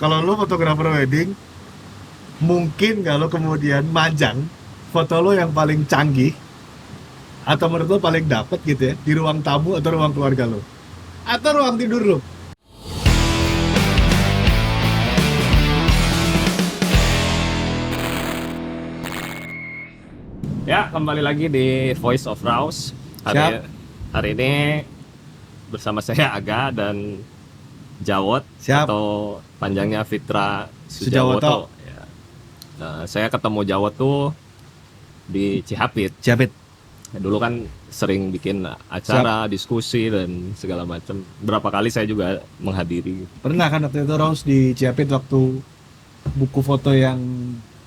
kalau lu fotografer wedding, mungkin nggak lu kemudian majang foto lu yang paling canggih atau menurut lu paling dapet gitu ya di ruang tamu atau ruang keluarga lu atau ruang tidur lu? Ya, kembali lagi di Voice of Rouse. Hari ini bersama saya Aga dan Jawot. Siap. Atau panjangnya Fitra Sujawoto. Sujawoto. Ya. Nah, saya ketemu Jawot tuh di Cihapit. Dulu kan sering bikin acara, diskusi dan segala macam. Berapa kali saya juga menghadiri. Pernah kan waktu itu Raus di Ciapit waktu buku foto yang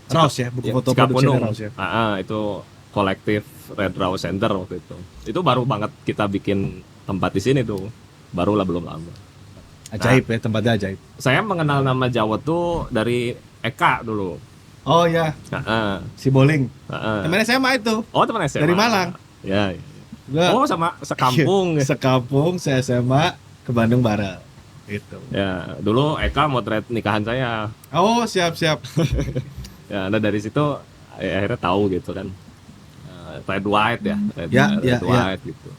Raus ya, buku foto produksi Raus ya. Itu kolektif Red Raus Center waktu itu. Itu baru banget kita bikin tempat di sini tuh. Barulah belum lama. Ajaib ya, tempatnya ajaib. Saya mengenal nama Jawot tuh dari Eka dulu. Oh ya, si Bowling. Temennya SMA itu. Oh, teman SMA. Dari Malang. Ya. Gua, sama sekampung. Sekampung, saya SMA ke Bandung bareng. Gitu. Ya, dulu Eka motret nikahan saya. Oh, siap. Ya, nah dari situ akhirnya tahu gitu kan. Red White ya. Red White gitu.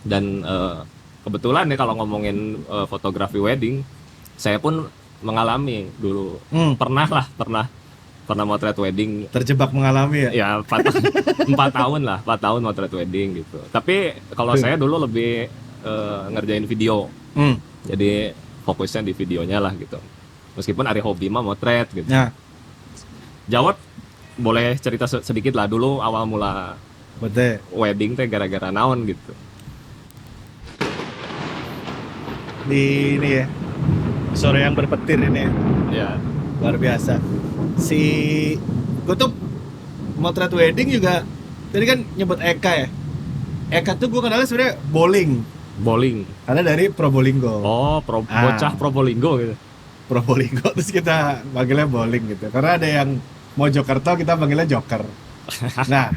Dan kebetulan nih kalau ngomongin fotografi wedding, saya pun mengalami dulu. Pernah motret wedding. Terjebak mengalami ya? Ya 4 tahun lah, 4 tahun motret wedding gitu. Tapi kalau saya dulu lebih ngerjain video. Jadi fokusnya di videonya lah gitu. Meskipun ada hobi mah motret gitu. Ya. Jawab, boleh cerita sedikit lah dulu awal mula Betul. wedding teh gara-gara naon gitu. Di ini ya, sore yang berpetir ini ya. Ya. Luar biasa. Gue tuh motret wedding juga. Tadi kan nyebut Eka ya. Eka tuh gue kenalnya sebenarnya bowling. Karena dari Probolinggo. Oh, bocah Probolinggo gitu. Probolinggo terus kita panggilnya bowling gitu. Karena ada yang Mojokerto kita panggilnya Joker. Nah,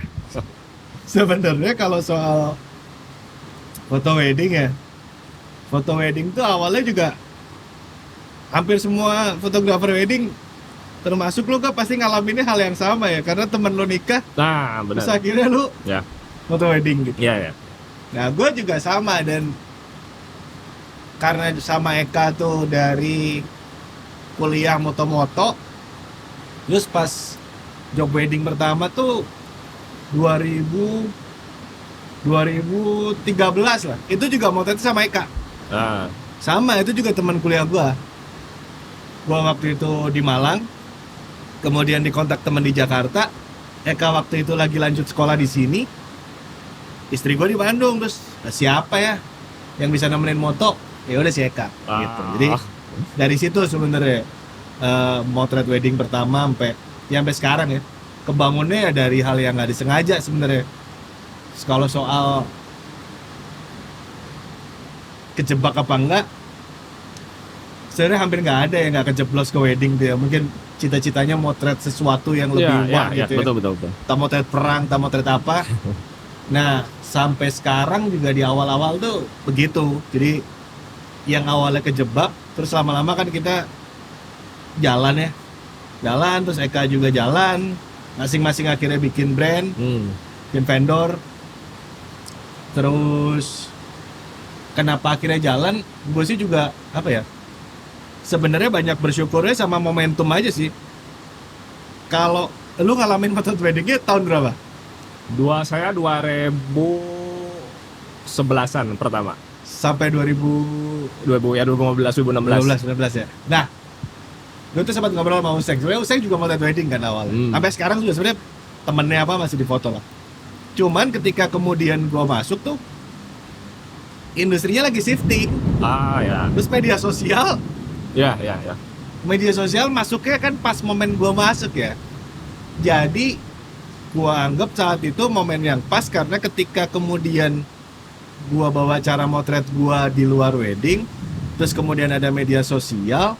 sebenarnya kalau soal foto wedding ya, foto wedding tuh awalnya juga hampir semua fotografer wedding termasuk lu kan pasti ngalaminnya hal yang sama ya, karena temen lu nikah. Nah, benar. Terus akhirnya lu foto wedding gitu. Iya. Nah, gue juga sama, dan karena sama Eka tuh dari kuliah moto-moto, terus pas job wedding pertama tuh 2013 lah. Itu juga motret sama Eka. Sama, itu juga teman kuliah gua waktu itu di Malang, kemudian dikontak teman di Jakarta. Eka waktu itu lagi lanjut sekolah di sini, istri gua di Bandung. Terus siapa ya yang bisa nemenin moto? Ya udah si Eka gitu. Jadi dari situ sebenarnya motret wedding pertama sampai sekarang ya, kebangunnya ya dari hal yang nggak disengaja sebenarnya. Kalau soal kejebak apa enggak, sebenarnya hampir nggak ada yang nggak kejeblos ke wedding dia. Mungkin cita-citanya motret sesuatu yang lebih wah gitu ya. Betul. Tak motret perang, tak motret apa. Nah, sampai sekarang juga di awal-awal tuh begitu. Jadi yang awalnya kejebak, terus lama-lama kan kita jalan, terus Eka juga jalan, masing-masing akhirnya bikin brand, bikin vendor. Terus kenapa akhirnya jalan, gue sih juga sebenarnya banyak bersyukurnya sama momentum aja sih. Kalau lu ngalamin motret weddingnya tahun berapa? Saya 2011-an pertama. Sampai 2015 2016 ya. Nah, gue tuh sempat ngobrol sama Useng. Sebenarnya Useng juga motret wedding kan awalnya. Sampai sekarang juga sebenarnya temennya masih difoto lah. Cuman ketika kemudian gue masuk tuh, industrinya lagi shifting. Ya. Terus media sosial. Ya. Media sosial masuknya kan pas momen gue masuk ya. Jadi gue anggap saat itu momen yang pas, karena ketika kemudian gue bawa cara motret gue di luar wedding, terus kemudian ada media sosial,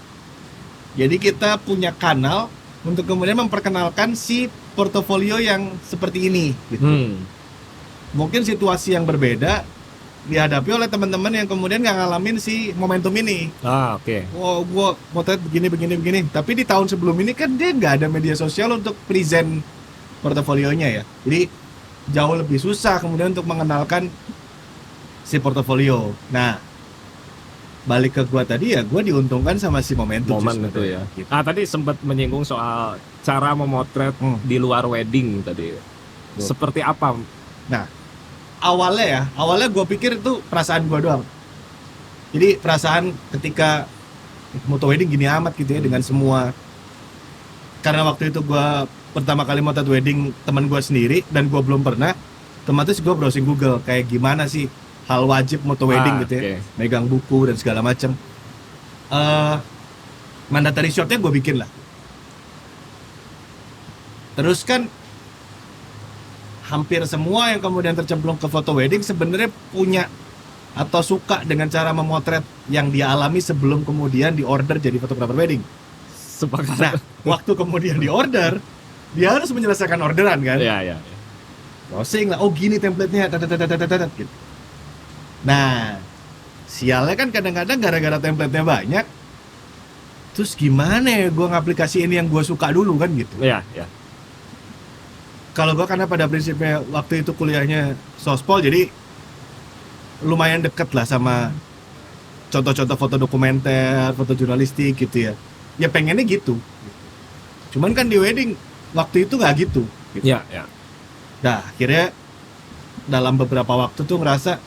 jadi kita punya kanal untuk kemudian memperkenalkan si portofolio yang seperti ini gitu. Mungkin situasi yang berbeda dihadapi oleh teman-teman yang kemudian nggak ngalamin si momentum ini. Oke. Oh, gua motret begini. Tapi di tahun sebelum ini kan dia nggak ada media sosial untuk present portofolionya ya. Jadi jauh lebih susah kemudian untuk mengenalkan si portofolio. Nah, balik ke gua tadi ya, gua diuntungkan sama si momentum itu ya. Gitu. Tadi sempat menyinggung soal cara memotret di luar wedding tadi. Seperti apa? Nah, awalnya gue pikir itu perasaan gue doang. Jadi perasaan ketika moto wedding gini amat gitu ya dengan semua. Karena waktu itu gue pertama kali motret wedding teman gue sendiri dan gue belum pernah. Otomatis gue browsing Google kayak gimana sih hal wajib moto wedding gitu ya. Megang buku dan segala macam. Mandatory shotnya gue bikin lah. Terus kan hampir semua yang kemudian tercemplung ke foto wedding sebenarnya punya atau suka dengan cara memotret yang dia alami sebelum kemudian diorder jadi fotografer wedding. Sepakat. Nah, waktu kemudian diorder, dia harus menyelesaikan orderan kan? Iya. Browsing lah, oh gini template-nya, gitu. Nah, sialnya kan kadang-kadang gara-gara template-nya banyak, terus gimana ya gue ngaplikasiin yang gue suka dulu kan gitu. Iya. Kalau gue karena pada prinsipnya waktu itu kuliahnya sospol, jadi lumayan deket lah sama contoh-contoh foto dokumenter, foto jurnalistik gitu ya. Ya pengennya gitu. Cuman kan di wedding waktu itu nggak gitu. Iya. Nah akhirnya dalam beberapa waktu tuh ngerasa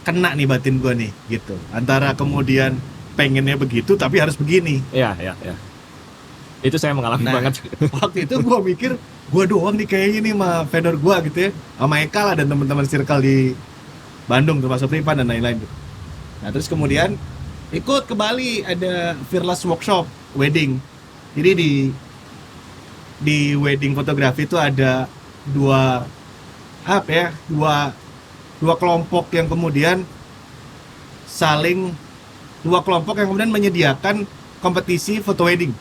kena nih batin gue nih gitu. Antara kemudian pengennya begitu tapi harus begini. Iya. Itu saya mengalami banget. Waktu itu gue mikir gue doang nih kayaknya nih sama vendor gue gitu ya, sama Eka lah dan teman-teman circle di Bandung termasuk Ripan dan lain-lain gitu. Nah terus kemudian ikut ke Bali ada Fearless Workshop Wedding. Jadi di wedding fotografi itu ada dua kelompok yang kemudian dua kelompok yang kemudian menyediakan kompetisi foto wedding.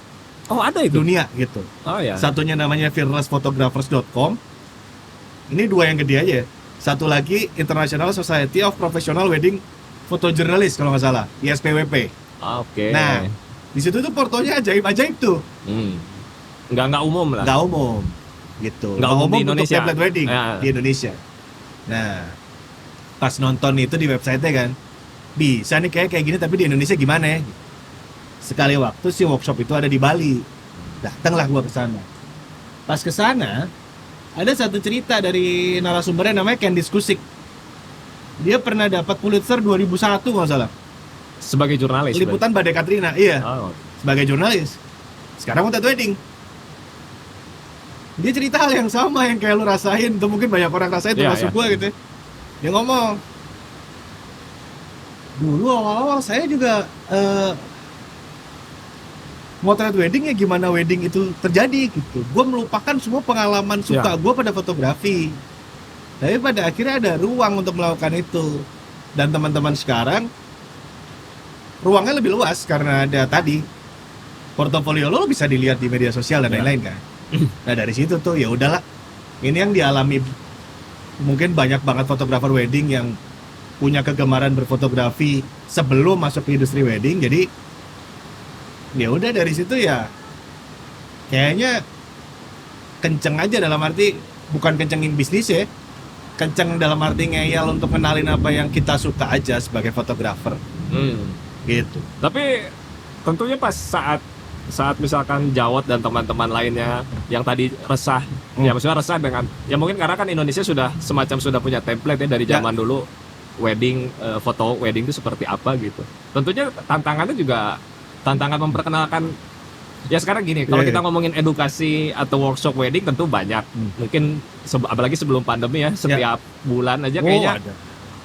Oh ada itu? Dunia gitu. Oh ya. Satunya namanya fearlessphotographers.com. Ini dua yang gede aja. Satu lagi International Society of Professional Wedding Photojournalists kalau nggak salah, ISPWP. Oke. Nah, di situ tuh portonya ajaib-ajaib tuh. Nggak umum lah. Nggak umum, gitu. Nggak umum di Indonesia. Untuk template wedding di Indonesia. Nah, pas nonton itu di website-nya kan, bisa nih kayak gini tapi di Indonesia gimana ya? Sekali waktu si workshop itu ada di Bali. Datanglah gua ke sana. Pas ke sana, ada satu cerita dari narasumbernya namanya Candice Kusik. Dia pernah dapat Pulitzer 2001 nggak salah. Sebagai jurnalis. Liputan Badai Katrina, iya. Sebagai jurnalis. Sekarang motret wedding. Dia cerita hal yang sama yang kayak lu rasain, atau mungkin banyak orang rasain termasuk gua gitu. Dia ngomong, dulu awal-awal saya juga motret wedding ya gimana wedding itu terjadi gitu. Gue melupakan semua pengalaman suka gue pada fotografi. Tapi pada akhirnya ada ruang untuk melakukan itu. Dan teman-teman sekarang ruangnya lebih luas karena ada tadi portofolio lo bisa dilihat di media sosial dan lain-lain kan. Nah dari situ tuh ya udahlah. Ini yang dialami mungkin banyak banget fotografer wedding yang punya kegemaran berfotografi sebelum masuk ke industri wedding. Jadi ya udah dari situ ya kayaknya kenceng aja, dalam arti bukan kencengin bisnis ya, kenceng dalam arti ngeyel untuk kenalin apa yang kita suka aja sebagai fotografer. Gitu. Tapi tentunya pas saat misalkan Jawat dan teman-teman lainnya yang tadi resah, ya maksudnya resah dengan ya mungkin karena kan Indonesia sudah punya template ya dari zaman dulu wedding, foto wedding itu seperti apa gitu. Tentunya tantangan memperkenalkan ya sekarang gini, kalau kita ngomongin edukasi atau workshop wedding tentu banyak. Mungkin apalagi sebelum pandemi ya, setiap bulan aja kayaknya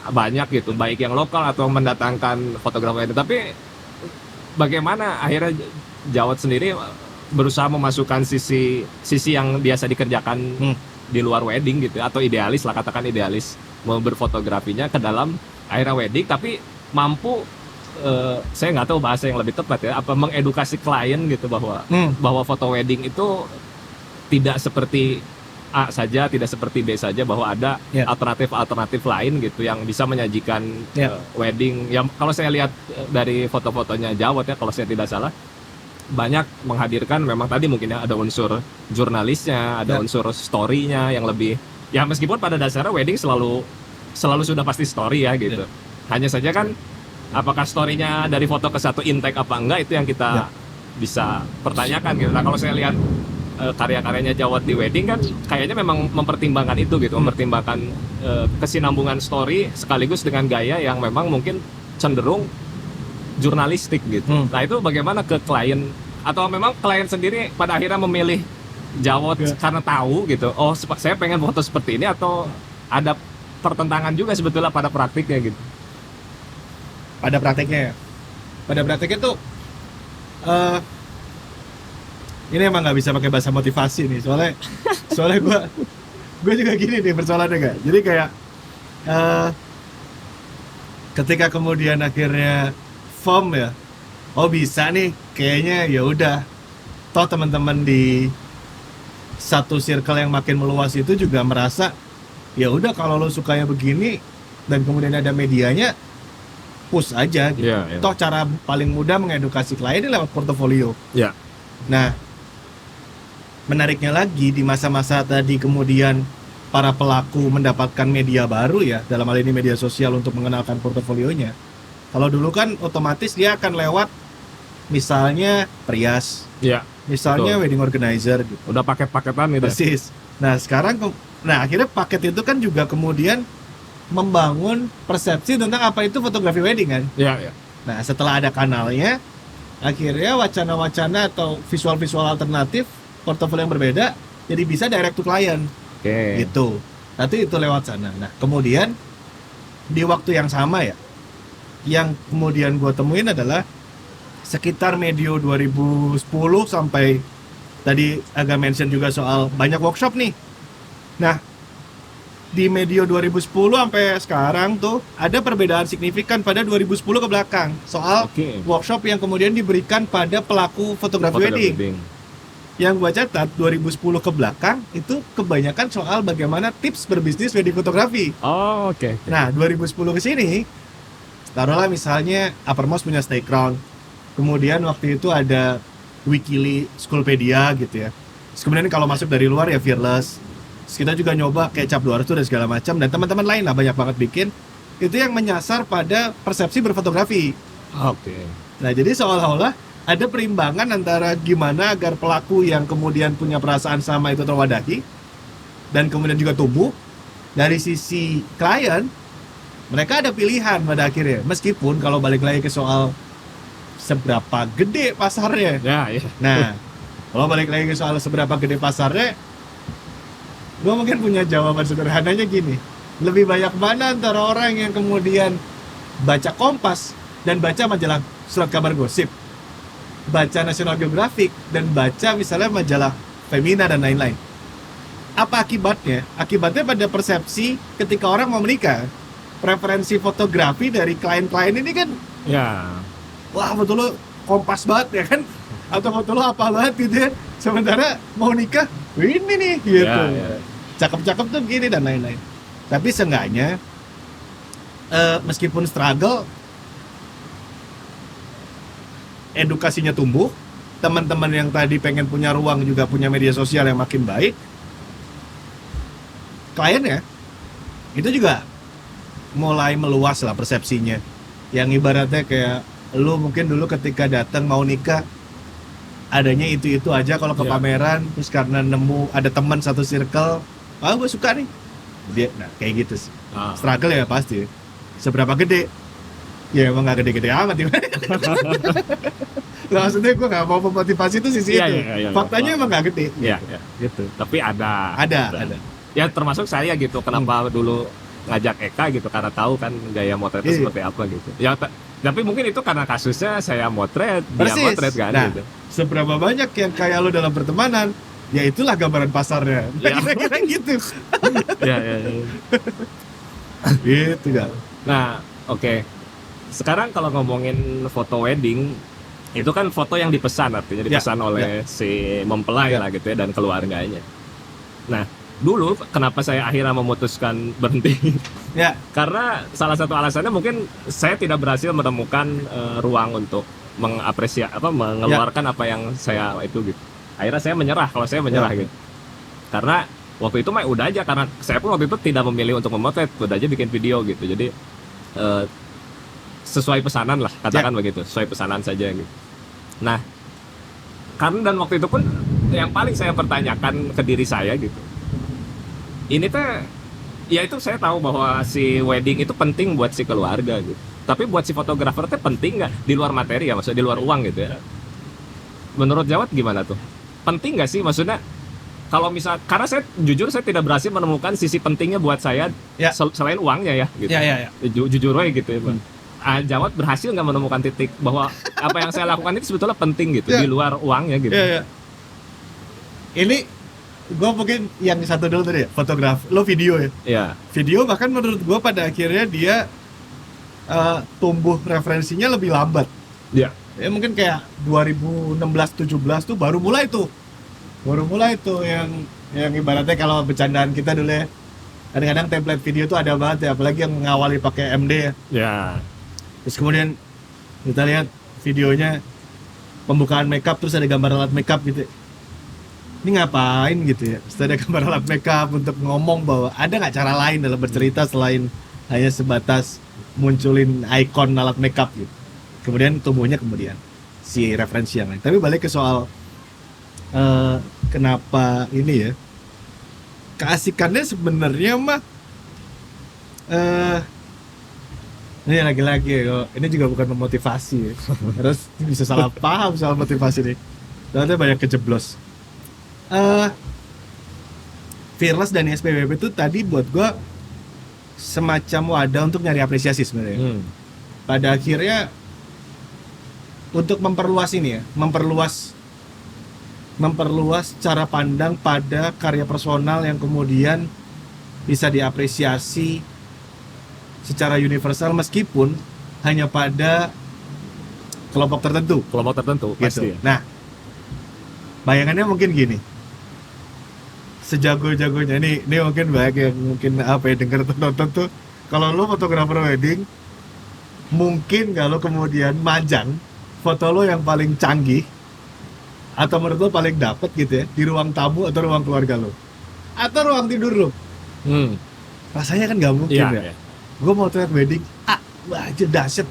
banyak gitu, baik yang lokal atau mendatangkan fotografer itu. Tapi bagaimana akhirnya Jawat sendiri berusaha memasukkan sisi yang biasa dikerjakan di luar wedding gitu, atau idealis lah, katakan idealis mau berfotografinya ke dalam akhirnya wedding, tapi mampu saya nggak tahu bahasa yang lebih tepat ya, apa mengedukasi klien gitu bahwa foto wedding itu tidak seperti A saja, tidak seperti B saja, bahwa ada alternatif lain gitu yang bisa menyajikan wedding. Yang kalau saya lihat dari foto-fotonya Jawad ya, kalau saya tidak salah, banyak menghadirkan memang tadi mungkin ya ada unsur jurnalisnya, ada unsur story-nya yang lebih, ya meskipun pada dasarnya wedding selalu sudah pasti story ya gitu. Hanya saja kan apakah story-nya dari foto ke satu intake apa enggak, itu yang kita bisa pertanyakan gitu. Nah kalau saya lihat karya-karyanya Jawad di wedding kan kayaknya memang mempertimbangkan itu gitu, mempertimbangkan kesinambungan story sekaligus dengan gaya yang memang mungkin cenderung jurnalistik gitu. Nah itu bagaimana ke klien, atau memang klien sendiri pada akhirnya memilih Jawad karena tahu gitu, oh saya pengen foto seperti ini, atau ada pertentangan juga sebetulnya pada praktiknya gitu? Pada prakteknya tuh ini emang nggak bisa pakai bahasa motivasi nih, soalnya gue juga gini nih persoalannya gak. Jadi kayak ketika kemudian akhirnya form ya, oh bisa nih kayaknya, ya udah, toh teman-teman di satu circle yang makin meluas itu juga merasa ya udah kalau lo sukanya begini dan kemudian ada medianya, push aja gitu. Toh cara paling mudah mengedukasi klien ini lewat portofolio. Nah menariknya lagi di masa-masa tadi kemudian para pelaku mendapatkan media baru ya, dalam hal ini media sosial untuk mengenalkan portofolionya. Kalau dulu kan otomatis dia akan lewat misalnya Prias, misalnya wedding organizer gitu. Udah paket-paketan gitu. Persis. Nah sekarang, akhirnya paket itu kan juga kemudian membangun persepsi tentang apa itu fotografi wedding kan. Nah setelah ada kanalnya, akhirnya wacana-wacana atau visual-visual alternatif portofolio yang berbeda jadi bisa direct to client. Gitu. Nanti itu lewat sana. Nah kemudian di waktu yang sama ya, yang kemudian gue temuin adalah sekitar medio 2010 sampai tadi agak mention juga soal banyak workshop nih. Nah di medio 2010 sampai sekarang tuh ada perbedaan signifikan pada 2010 ke belakang soal workshop yang kemudian diberikan pada pelaku fotografi wedding. Yang gua catat 2010 ke belakang itu kebanyakan soal bagaimana tips berbisnis wedding fotografi. Nah 2010 ke sini taruhlah misalnya Uppermost punya Stay Crown, kemudian waktu itu ada Wikili, Schoolpedia gitu ya. Kemudian kalau masuk dari luar ya Fearless. Terus kita juga nyoba kayak Cap 200 dan segala macam, dan teman-teman lain lah banyak banget bikin. Itu yang menyasar pada persepsi berfotografi. Nah jadi seolah-olah ada perimbangan antara gimana agar pelaku yang kemudian punya perasaan sama itu terwadahi dan kemudian juga tumbuh. Dari sisi klien, mereka ada pilihan pada akhirnya. Meskipun kalau balik lagi ke soal seberapa gede pasarnya. Nah, kalau balik lagi ke soal seberapa gede pasarnya, gue mungkin punya jawaban sederhananya gini. Lebih banyak mana antara orang yang kemudian baca Kompas dan baca majalah Surat Kabar Gosip, baca National Geographic dan baca misalnya majalah Femina dan lain-lain? Apa akibatnya? Akibatnya pada persepsi ketika orang mau menikah, preferensi fotografi dari klien-klien ini kan wah betul lo Kompas banget ya kan, atau betul lo apa banget gitu ya, sementara mau nikah ini nih gitu, cakep-cakep tuh gini dan lain-lain. Tapi seenggaknya meskipun struggle, edukasinya tumbuh, teman-teman yang tadi pengen punya ruang juga punya media sosial yang makin baik, kliennya itu juga mulai meluas lah persepsinya. Yang ibaratnya kayak lu mungkin dulu ketika datang mau nikah adanya itu aja kalau ke pameran, terus karena nemu ada teman satu circle, gue suka nih dia, nah kayak gitu sih. Struggle ya pasti. Seberapa gede? Ya emang gak gede-gede amat ya. Maksudnya gue gak mau memotivasi itu sisi itu. Faktanya emang gak gede. Gitu. Tapi ada. Ya termasuk saya gitu. Kenapa dulu ngajak Eka gitu, karena tahu kan gaya motretnya seperti apa gitu. Ya tapi mungkin itu karena kasusnya saya motret, dia motret kan gitu. Seberapa banyak yang kayak lo dalam pertemanan, ya itulah gambaran pasarnya. Kira-kira gitu. Gitu kan. Nah, sekarang kalau ngomongin foto wedding, itu kan foto yang dipesan, artinya dipesan oleh si mempelai lah gitu ya, dan keluarganya. Nah, dulu kenapa saya akhirnya memutuskan berhenti? Ya, Karena salah satu alasannya mungkin saya tidak berhasil menemukan ruang untuk mengeluarkan apa yang saya itu gitu. Akhirnya saya menyerah, kalau saya menyerah gitu. Karena waktu itu mah udah aja, karena saya pun waktu itu tidak memilih untuk memotret, udah aja bikin video gitu. Jadi sesuai pesanan lah, katakan begitu, sesuai pesanan saja gitu. Nah, karena dan waktu itu pun yang paling saya pertanyakan ke diri saya gitu. Ini teh, ya itu saya tahu bahwa si wedding itu penting buat si keluarga gitu. Tapi buat si fotografer teh penting nggak di luar materi ya, maksudnya di luar uang gitu ya. Menurut Jawat gimana tuh? Penting nggak sih maksudnya? Kalau misal, karena saya jujur saya tidak berhasil menemukan sisi pentingnya buat saya selain uangnya ya gitu. Jujur aja gitu ya, Bang. Jawat berhasil nggak menemukan titik bahwa apa yang saya lakukan itu sebetulnya penting gitu di luar uangnya gitu. Ini gue mungkin yang satu dulu tadi ya, fotograf, lo video ya. Iya. Video bahkan menurut gue pada akhirnya dia tumbuh referensinya lebih lambat. Iya. Ya mungkin kayak 2016-17 tuh baru mulai tuh yang ibaratnya kalau bercandaan kita dulu ya, kadang-kadang template video tuh ada banget ya, apalagi yang mengawali pakai MD ya. Ya. Terus kemudian kita lihat videonya pembukaan makeup terus ada gambar alat makeup gitu. Ini ngapain gitu ya? Terus ada gambar alat makeup untuk ngomong bahwa ada nggak cara lain dalam bercerita selain hanya sebatas munculin ikon alat makeup gitu. Kemudian tumbuhnya kemudian si referensi yang lain. Tapi balik ke soal kenapa ini ya? Keasikannya sebenarnya mah ini lagi-lagi ya, ini juga bukan memotivasi ya. Terus bisa salah paham soal motivasi nih. Ternyata banyak kejeblos. Fearless dan SPWP itu tadi buat gue semacam wadah untuk nyari apresiasi sebenarnya. Pada akhirnya untuk memperluas ini ya, memperluas cara pandang pada karya personal yang kemudian bisa diapresiasi secara universal meskipun hanya pada kelompok tertentu. Gitu. Pasti. Nah, bayangannya mungkin gini. Sejago-jagonya ini mungkin banyak yang mungkin denger atau nonton tuh, kalau lo fotografer wedding, mungkin kalau kemudian majang foto lo yang paling canggih atau menurut lo paling dapet gitu ya di ruang tamu atau ruang keluarga lo atau ruang tidur lo. Rasanya kan nggak mungkin ya. Gue mau lihat wedding, wajah dahsyat.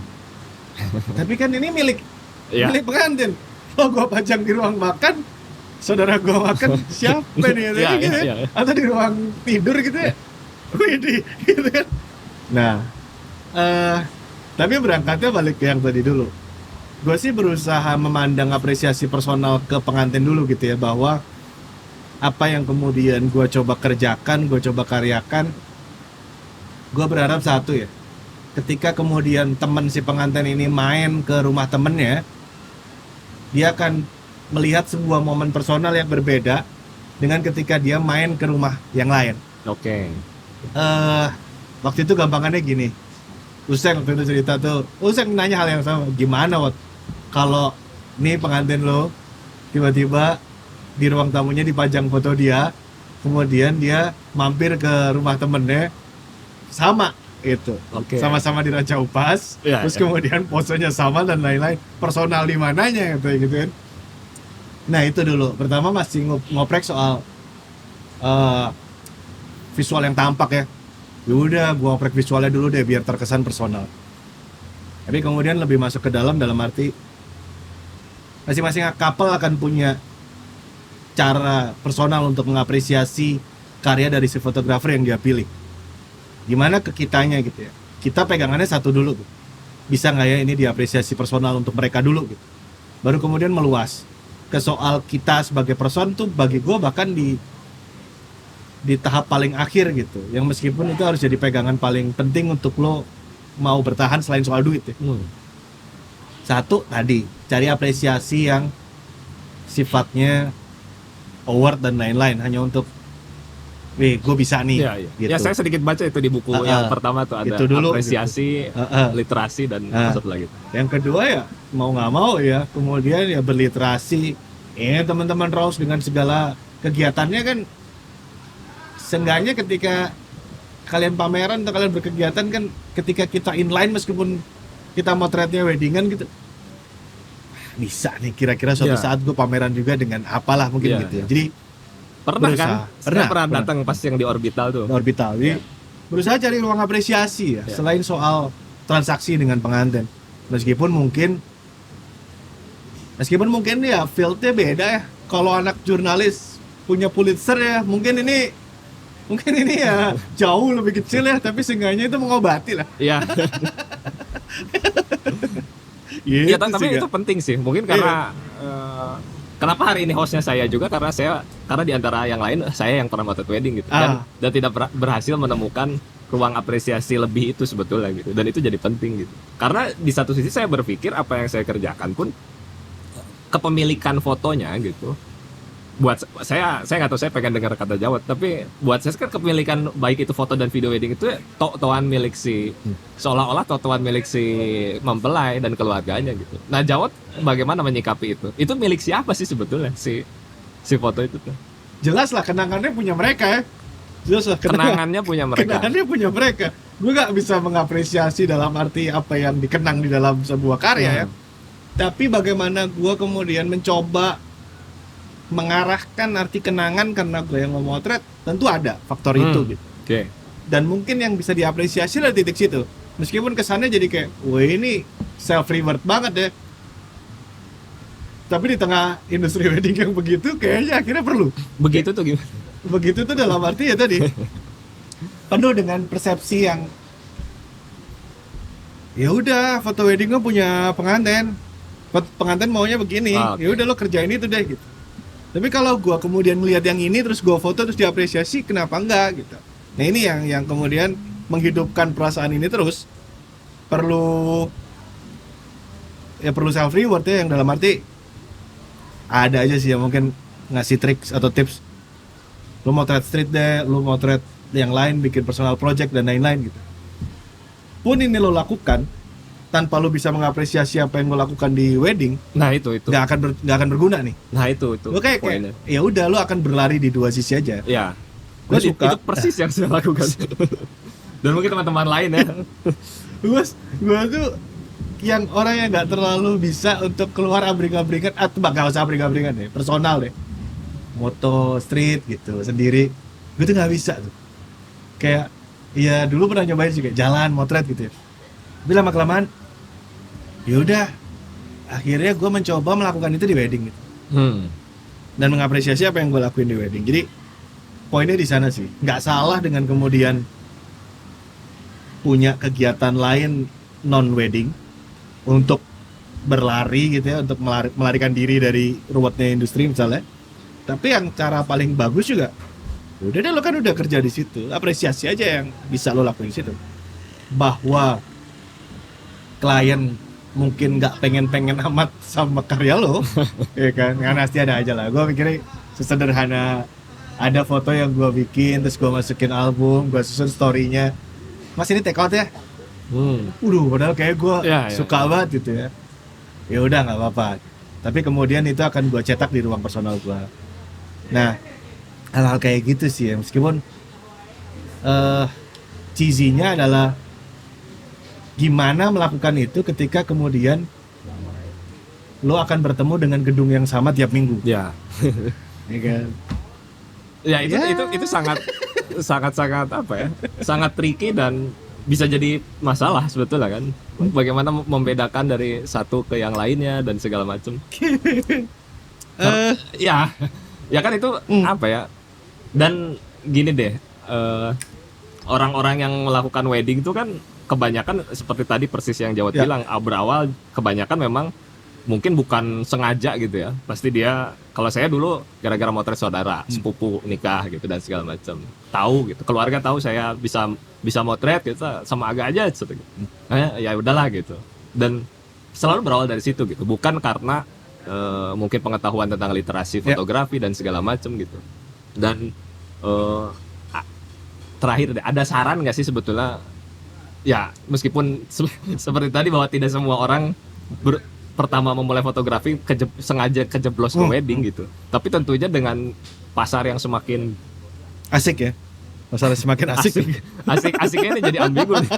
Tapi kan ini milik pengantin. Oh, gue pajang di ruang makan, saudara gue makan siapa nih gitu ya? Atau di ruang tidur gitu ya. Widih, gitu kan. Nah, tapi berangkatnya balik ke yang tadi dulu. Gue sih berusaha memandang apresiasi personal ke pengantin dulu gitu ya, bahwa apa yang kemudian gue coba kerjakan, gue coba karyakan, gue berharap satu ya, ketika kemudian teman si pengantin ini main ke rumah temennya, dia akan melihat sebuah momen personal yang berbeda dengan ketika dia main ke rumah yang lain. Oke. Waktu itu gampangannya gini, Useng waktu itu cerita tuh, Useng nanya hal yang sama, gimana Wat kalau nih pengantin lo tiba-tiba di ruang tamunya dipajang foto dia, kemudian dia mampir ke rumah temennya sama itu, sama-sama di Raja Upas, terus kemudian posenya sama dan lain-lain, personal di mananya gitu kan. Nah itu dulu, pertama masih ngoprek soal visual yang tampak ya. Yaudah, gua ngoprek visualnya dulu deh biar terkesan personal. Tapi kemudian lebih masuk ke dalam arti masing-masing couple akan punya cara personal untuk mengapresiasi karya dari si fotografer yang dia pilih. Gimana ke kitanya gitu ya. Kita pegangannya satu dulu gitu. Bisa nggak ya ini diapresiasi personal untuk mereka dulu gitu. Baru kemudian meluas ke soal kita sebagai person tuh bagi gue bahkan di tahap paling akhir gitu. Yang meskipun itu harus jadi pegangan paling penting untuk lo mau bertahan selain soal duit ya. Satu tadi, cari apresiasi yang sifatnya award dan lain-lain hanya untuk gue bisa nih. Gitu. Ya saya sedikit baca itu di buku yang pertama tuh ada itu dulu, apresiasi, gitu. Literasi dan maksud lagi. Yang kedua ya mau nggak mau ya kemudian ya berliterasi. Teman-teman Raus dengan segala kegiatannya kan seenggaknya ketika kalian pameran atau kalian berkegiatan kan, ketika kita inline meskipun kita motretnya weddingan gitu, bisa nih kira-kira suatu saat gue pameran juga dengan apalah mungkin gitu ya. Jadi pernah berusaha, kan? Saya pernah datang pas yang di Orbital tuh. Orbital. Jadi berusaha cari ruang apresiasi ya, selain soal transaksi dengan pengantin. Meskipun mungkin ya fieldnya beda ya. Kalau anak jurnalis punya Pulitzer ya, mungkin ini ya jauh lebih kecil ya, tapi seenggaknya itu mengobati lah. Iya. Iya, tapi itu penting sih. Mungkin karena kenapa hari ini hostnya saya juga, karena di antara yang lain saya yang pernah motret wedding gitu, dan tidak berhasil menemukan ruang apresiasi lebih itu sebetulnya gitu, dan itu jadi penting gitu. Karena di satu sisi saya berpikir apa yang saya kerjakan pun kepemilikan fotonya gitu, buat saya nggak tahu, saya pengen dengar kata Jawad, tapi buat saya kan kepemilikan baik itu foto dan video wedding itu toan milik si seolah-olah toan milik si mempelai dan keluarganya gitu. Nah, Jawad bagaimana menyikapi itu? Itu milik siapa sih sebetulnya si foto itu tuh? Jelas lah kenangannya punya mereka ya. Jelas lah kenangannya punya mereka. Kenangannya punya mereka. Gue nggak bisa mengapresiasi dalam arti apa yang dikenang di dalam sebuah karya ya. Tapi bagaimana gue kemudian mencoba mengarahkan arti kenangan karena gue yang memotret, tentu ada faktor itu gitu. Okay. Dan mungkin yang bisa diapresiasi lah titik situ. Meskipun kesannya jadi kayak, wah ini self reward banget ya. Tapi di tengah industri wedding yang begitu, kayaknya akhirnya perlu. Begitu tuh gimana? Begitu tuh dalam arti ya tadi penuh dengan persepsi yang ya udah foto wedding lo punya pengantin maunya begini, ya udah lo kerjain itu deh gitu. Tapi kalau gue kemudian melihat yang ini terus gue foto terus diapresiasi, kenapa enggak gitu. Nah ini yang kemudian menghidupkan perasaan ini terus perlu self reward ya, yang dalam arti ada aja sih yang mungkin ngasih trik atau tips. Lu motret street deh, lu motret yang lain, bikin personal project dan lain-lain gitu. Pun ini lo lakukan tanpa lo bisa mengapresiasi apa yang lo lakukan di wedding, nah itu nggak akan berguna nih. Nah itu lo kayak ya udah lo akan berlari di dua sisi aja. Ya, gue suka itu persis yang saya lakukan. Dan mungkin teman-teman lain ya. gue tuh yang orang yang nggak terlalu bisa untuk keluar abring-abringan, atau nggak usah abring-abringan deh, personal deh, moto street gitu sendiri, gue tuh nggak bisa tuh. Kayak ya dulu pernah nyobain juga jalan motret gitu ya, tapi lama kelamaan ya udah akhirnya gue mencoba melakukan itu di wedding gitu. Dan mengapresiasi apa yang gue lakuin di wedding. Jadi poinnya di sana sih, nggak salah dengan kemudian punya kegiatan lain non wedding untuk berlari gitu ya, untuk melarikan diri dari ruwetnya industri misalnya. Tapi yang cara paling bagus juga, udah deh lo kan udah kerja di situ, apresiasi aja yang bisa lo lakuin di situ. Bahwa klien mungkin nggak pengen amat sama karya lo, ya kan pasti ada aja lah. Gue mikirnya sesederhana, ada foto yang gue bikin terus gue masukin album, gue susun story-nya, mas ini take out ya. Padahal kayak gue suka banget gitu ya. Ya udah nggak apa-apa. Tapi kemudian itu akan gue cetak di ruang personal gue. Nah, hal-hal kayak gitu sih ya. Meskipun cheesy-nya adalah gimana melakukan itu ketika kemudian lo akan bertemu dengan gedung yang sama tiap minggu. Ya. Ya kan? Ya itu sangat apa ya? Sangat tricky dan bisa jadi masalah sebetulnya kan. Bagaimana membedakan dari satu ke yang lainnya dan segala macam. Ya kan itu apa ya? Dan gini deh, orang-orang yang melakukan wedding itu kan kebanyakan seperti tadi persis yang Jawad bilang, berawal kebanyakan memang mungkin bukan sengaja gitu ya. Pasti dia, kalau saya dulu gara-gara motret saudara, sepupu nikah gitu dan segala macam. Tahu gitu, keluarga tahu saya bisa motret gitu, sama agak aja gitu. Ya udahlah gitu. Dan selalu berawal dari situ gitu, bukan karena mungkin pengetahuan tentang literasi fotografi dan segala macam gitu. Dan terakhir ada saran nggak sih sebetulnya? Ya meskipun seperti tadi bahwa tidak semua orang pertama memulai fotografi sengaja kejeblos ke wedding gitu. Tapi tentunya dengan pasar yang semakin Asik ya. Masalah semakin asik. Asiknya ini jadi ambigu nih.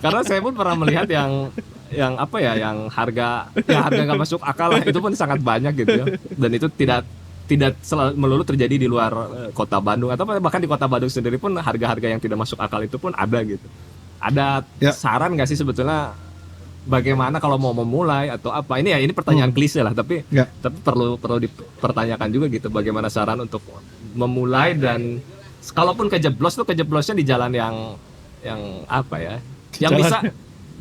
Karena saya pun pernah melihat yang apa ya, yang harga nggak masuk akal lah, itu pun sangat banyak gitu ya. Dan itu tidak melulu terjadi di luar kota Bandung, atau bahkan di kota Bandung sendiri pun harga-harga yang tidak masuk akal itu pun ada gitu. Ada saran nggak sih sebetulnya bagaimana kalau mau memulai atau apa? Ini pertanyaan klise lah, tapi perlu dipertanyakan juga gitu, bagaimana saran untuk memulai, dan kalaupun kejeblosnya di jalan yang apa ya?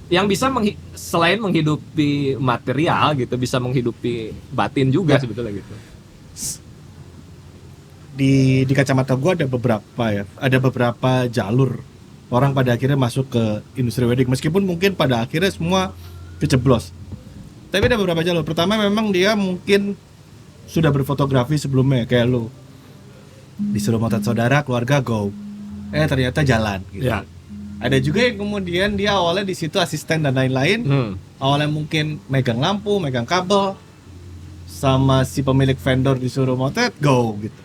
Yang bisa selain menghidupi material gitu, bisa menghidupi batin juga sebetulnya gitu. Di kacamata gue ada beberapa jalur orang pada akhirnya masuk ke industri wedding, meskipun mungkin pada akhirnya semua keceblos. Tapi ada beberapa jalur. Pertama, memang dia mungkin sudah berfotografi sebelumnya, kayak lu disuruh motret saudara, keluarga, go, ternyata jalan gitu. Ya. Ada juga yang kemudian dia awalnya di situ asisten dan lain-lain. Awalnya mungkin megang lampu, megang kabel, sama si pemilik vendor disuruh motret, go gitu.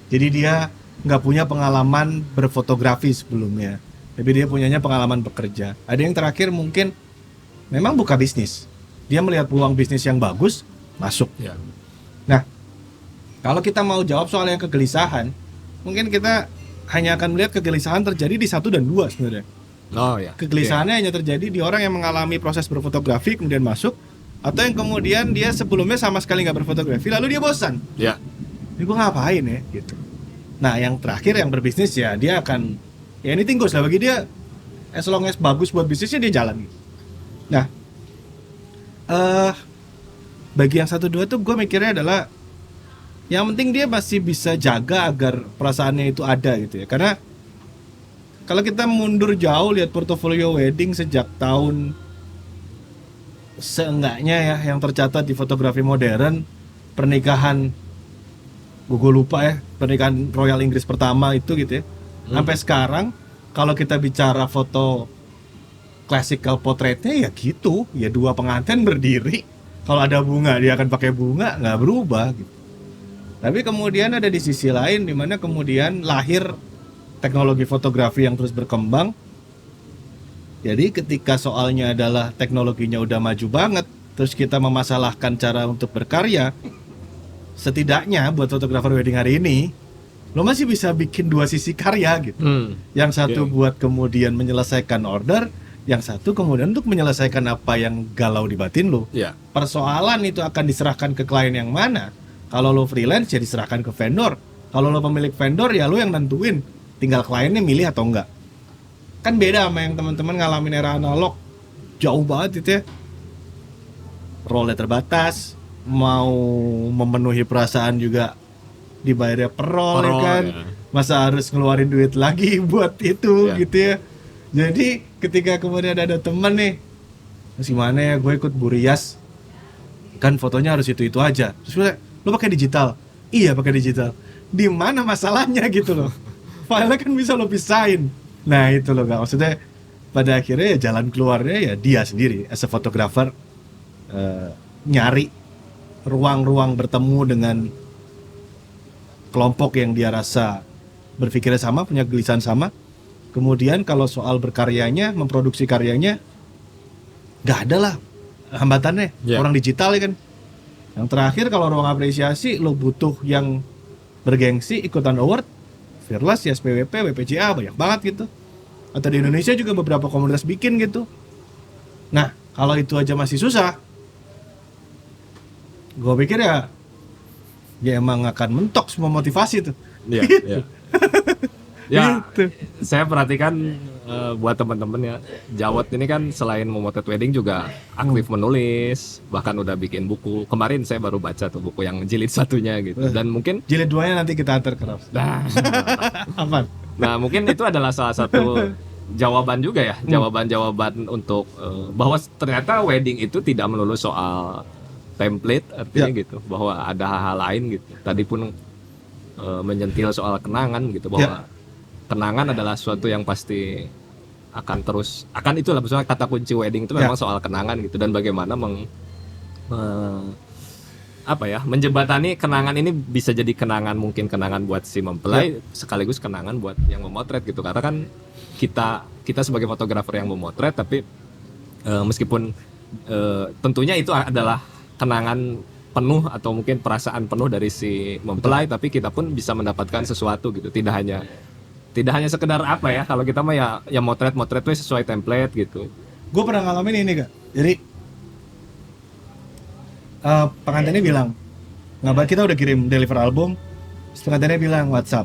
Jadi dia nggak punya pengalaman berfotografi sebelumnya, tapi dia punyanya pengalaman bekerja. Ada yang terakhir mungkin memang buka bisnis, dia melihat peluang bisnis yang bagus, masuk. Ya. Nah, kalau kita mau jawab soal yang kegelisahan, mungkin kita hanya akan melihat kegelisahan terjadi di 1 dan 2 sebenarnya. Oh ya. Kegelisahannya hanya terjadi di orang yang mengalami proses berfotografi kemudian masuk, atau yang kemudian dia sebelumnya sama sekali nggak berfotografi, lalu dia bosan. Ya. Ini gue ngapain ya gitu. Nah, yang terakhir yang berbisnis ya dia akan anything goes lah bagi dia, as long as bagus buat bisnisnya dia jalan gitu. Nah, bagi yang 1-2 tuh gue mikirnya adalah yang penting dia masih bisa jaga agar perasaannya itu ada gitu ya. Karena kalau kita mundur jauh lihat portofolio wedding sejak tahun seenggaknya ya yang tercatat di fotografi modern, pernikahan gue lupa ya, pernikahan Royal Inggris pertama itu gitu ya. Sampai sekarang kalau kita bicara foto classical portraitnya ya gitu, ya 2 pengantin berdiri, kalau ada bunga dia akan pakai bunga, nggak berubah gitu. Tapi kemudian ada di sisi lain di mana kemudian lahir teknologi fotografi yang terus berkembang. Jadi ketika soalnya adalah teknologinya udah maju banget, terus kita memasalahkan cara untuk berkarya, setidaknya buat fotografer wedding hari ini lo masih bisa bikin 2 sisi karya gitu. Yang satu buat kemudian menyelesaikan order, yang satu kemudian untuk menyelesaikan apa yang galau di batin lo. Persoalan itu akan diserahkan ke klien yang mana. Kalau lo freelance ya diserahkan ke vendor. Kalau lo pemilik vendor ya lo yang nentuin, tinggal kliennya milih atau enggak. Kan beda sama yang teman-teman ngalamin era analog, jauh banget itu ya. Role terbatas, mau memenuhi perasaan juga dibayarnya per roll kan. Ya. Masa harus ngeluarin duit lagi buat itu gitu ya. Jadi ketika kemudian ada temen nih, masih mana ya gue ikut Burias, kan fotonya harus itu aja. Terus lo pakai digital? Iya pakai digital. Di mana masalahnya gitu loh? Filenya kan bisa lo pisahin. Nah itu loh gak, maksudnya pada akhirnya ya jalan keluarnya ya dia sendiri as a photographer, nyari ruang-ruang bertemu dengan kelompok yang dia rasa berpikirnya sama, punya kegelisahan sama. Kemudian kalau soal berkaryanya, memproduksi karyanya, gak ada lah hambatannya. Orang digital ya kan. Yang terakhir kalau ruang apresiasi lo butuh yang bergengsi, ikutan award, Fearless, SPWP, WPJA banyak banget gitu. Atau di Indonesia juga beberapa komunitas bikin gitu. Nah kalau itu aja masih susah, gue pikir ya emang akan mentok semua motivasi tuh. Iya. Gitu. Ya, gitu. Saya perhatikan buat teman-teman ya, Jawat ini kan selain memotret wedding juga aktif menulis, bahkan udah bikin buku. Kemarin saya baru baca tuh buku yang jilid 1-nya gitu. Dan mungkin jilid 2-nya nanti kita antar ke Raff. Apa? Nah, mungkin itu adalah salah satu jawaban juga ya, jawaban-jawaban untuk bahwa ternyata wedding itu tidak melulu soal template, artinya gitu, bahwa ada hal-hal lain gitu. Tadi pun menyentil soal kenangan gitu, bahwa kenangan adalah sesuatu yang pasti akan itulah misalnya kata kunci wedding itu memang soal kenangan gitu, dan bagaimana apa ya, menjembatani kenangan ini bisa jadi kenangan, mungkin kenangan buat si mempelai sekaligus kenangan buat yang memotret gitu, karena kan kita sebagai fotografer yang memotret, tapi meskipun tentunya itu adalah kenangan penuh atau mungkin perasaan penuh dari si mempelai, tapi kita pun bisa mendapatkan sesuatu gitu, tidak hanya sekedar apa ya, kalau kita mah ya motret tuh sesuai template gitu. Gue pernah ngalamin ini Kak, jadi pengantinnya bilang, ngabar kita udah kirim deliver album, pengantinnya bilang WhatsApp.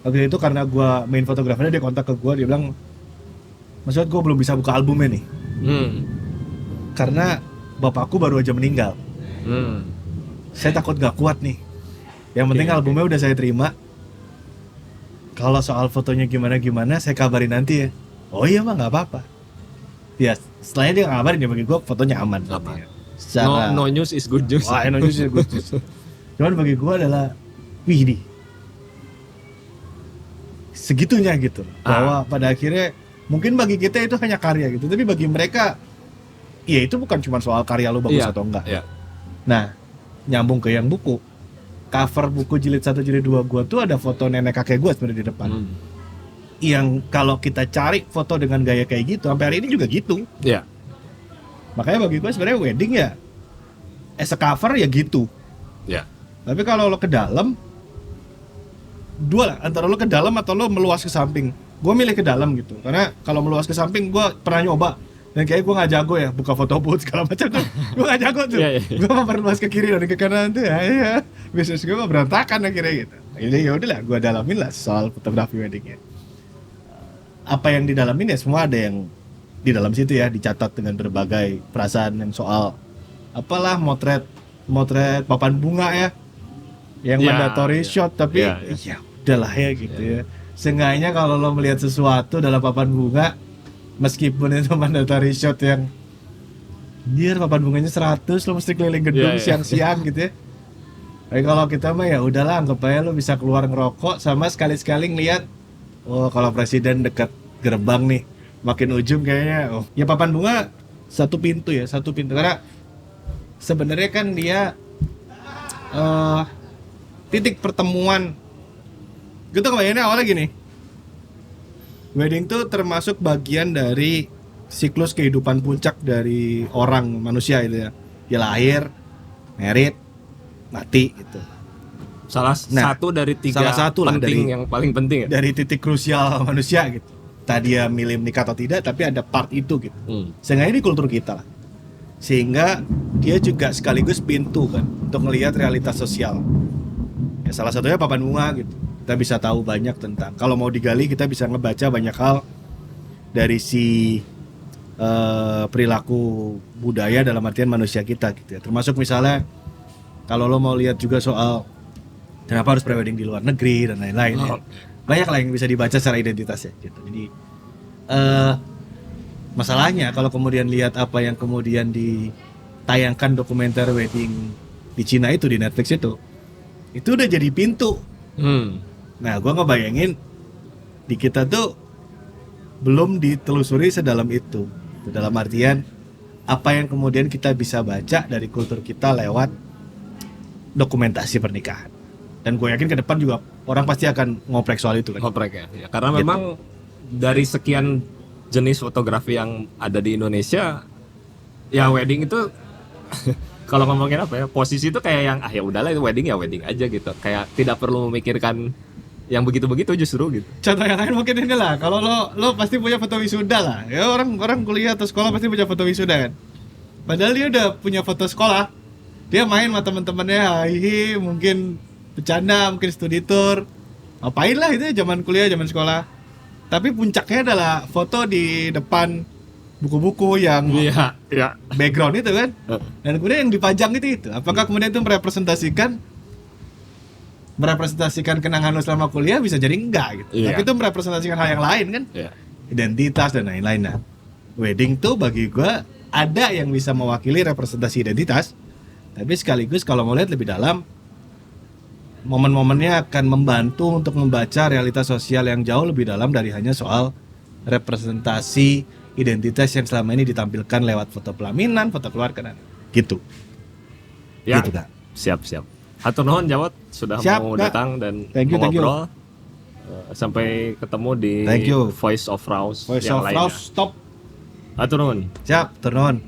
Waktu itu karena gue main fotografernya, dia kontak ke gue, dia bilang, maksud gue belum bisa buka albumnya nih, karena bapakku baru aja meninggal. Saya takut gak kuat nih. Yang penting albumnya udah saya terima. Kalau soal fotonya gimana saya kabarin nanti ya. Oh iya mah nggak apa-apa. Ya setelahnya dia ngabarin, dia bagi gue fotonya aman. Secara, no news is good news. Wah, no news is good news. Cuman bagi gue adalah, wih nih, segitunya gitu. Bahwa pada akhirnya mungkin bagi kita itu hanya karya gitu, tapi bagi mereka, ya itu bukan cuma soal karya lo bagus atau enggak. Nah, nyambung ke yang buku, cover buku jilid 1 jilid 2 gue tuh ada foto nenek kakek gue sebenarnya di depan. Yang kalau kita cari foto dengan gaya kayak gitu, sampai hari ini juga gitu. Makanya bagi gue sebenarnya wedding ya as a cover ya gitu. Tapi kalau lo ke dalam, dua lah, antara lo ke dalam atau lo meluas ke samping. Gue milih ke dalam gitu, karena kalau meluas ke samping gue pernah nyoba dan kayak gue nggak jago ya buka foto booth segala macam tuh. Gue nggak jago tuh. Gue memperluas ke kiri dan ke kanan tuh ya bisnis gue mah berantakan akhirnya gitu. Jadi ya udahlah, gue dalamin lah soal fotografi weddingnya. Apa yang didalamin ya semua ada yang di dalam situ ya, dicatat dengan berbagai perasaan yang soal apalah motret papan bunga ya, yang mandatory shot, tapi ya udahlah ya gitu ya. Seenggaknya kalau lo melihat sesuatu dalam papan bunga, meskipun itu mandatory shot yang biar papan bunganya 100, lo mesti keliling gedung siang-siang gitu ya. Tapi kalau kita mah ya udahlah, anggap aja lo bisa keluar ngerokok sama sekali-sekali ngeliat, oh kalau presiden dekat gerbang nih, makin ujung kayaknya, oh ya papan bunga satu pintu karena sebenarnya kan dia titik pertemuan. Gitu kebayangnya awalnya gini, wedding tuh termasuk bagian dari siklus kehidupan puncak dari orang manusia itu ya. Ya lahir, merit, mati gitu. Salah satu dari 3 penting yang paling penting ya. Dari titik krusial manusia gitu. Tadi dia milih menikah atau tidak, tapi ada part itu gitu. Sehingga ini kultur kita lah. Sehingga dia juga sekaligus pintu kan untuk melihat realitas sosial. Ya salah satunya papan bunga gitu. Kita bisa tahu banyak tentang, kalau mau digali kita bisa ngebaca banyak hal dari si perilaku budaya dalam artian manusia kita gitu ya. Termasuk misalnya kalau lo mau lihat juga soal kenapa harus prewedding di luar negeri dan lain-lain ya. Banyak lah yang bisa dibaca secara identitasnya gitu. Jadi masalahnya kalau kemudian lihat apa yang kemudian ditayangkan dokumenter wedding di Cina itu, di Netflix itu udah jadi pintu. Nah gue ngebayangin di kita tuh belum ditelusuri sedalam itu. Dalam artian apa yang kemudian kita bisa baca dari kultur kita lewat dokumentasi pernikahan. Dan gue yakin ke depan juga orang pasti akan ngoprek soal itu kan. Ngoprek ya. Karena memang dari sekian jenis fotografi yang ada di Indonesia, ya wedding itu kalau ngomongin apa ya, posisi itu kayak yang ya udahlah, itu wedding ya wedding aja gitu. Kayak tidak perlu memikirkan yang begitu-begitu justru gitu. Contoh yang lain mungkin ini lah, kalau lo pasti punya foto wisuda lah. Ya orang kuliah atau sekolah pasti punya foto wisuda kan. Padahal dia udah punya foto sekolah. Dia main sama teman-temannya, mungkin bercanda, mungkin studi tour. Apain lah itu zaman kuliah, zaman sekolah. Tapi puncaknya adalah foto di depan buku-buku yang background itu kan. Dan kemudian yang dipajang itu. Apakah kemudian itu merepresentasikan kenangan lo selama kuliah? Bisa jadi enggak gitu. Tapi itu merepresentasikan hal yang lain kan. Identitas dan lain-lain. Nah, wedding tuh bagi gue ada yang bisa mewakili representasi identitas. Tapi sekaligus kalau mau lihat lebih dalam, momen-momennya akan membantu untuk membaca realitas sosial yang jauh lebih dalam dari hanya soal representasi identitas yang selama ini ditampilkan lewat foto pelaminan, foto keluarga dan gitu. Ya, gitu, Kak. Siap. Hatur nuhun Jawat sudah Siap, mau Kak. datang dan Thank you, mau thank you. ngobrol. Sampai ketemu di Thank you. Voice of Rouse Voice yang of lainnya. Rouse, stop. Hatur nuhun. Siap, turun.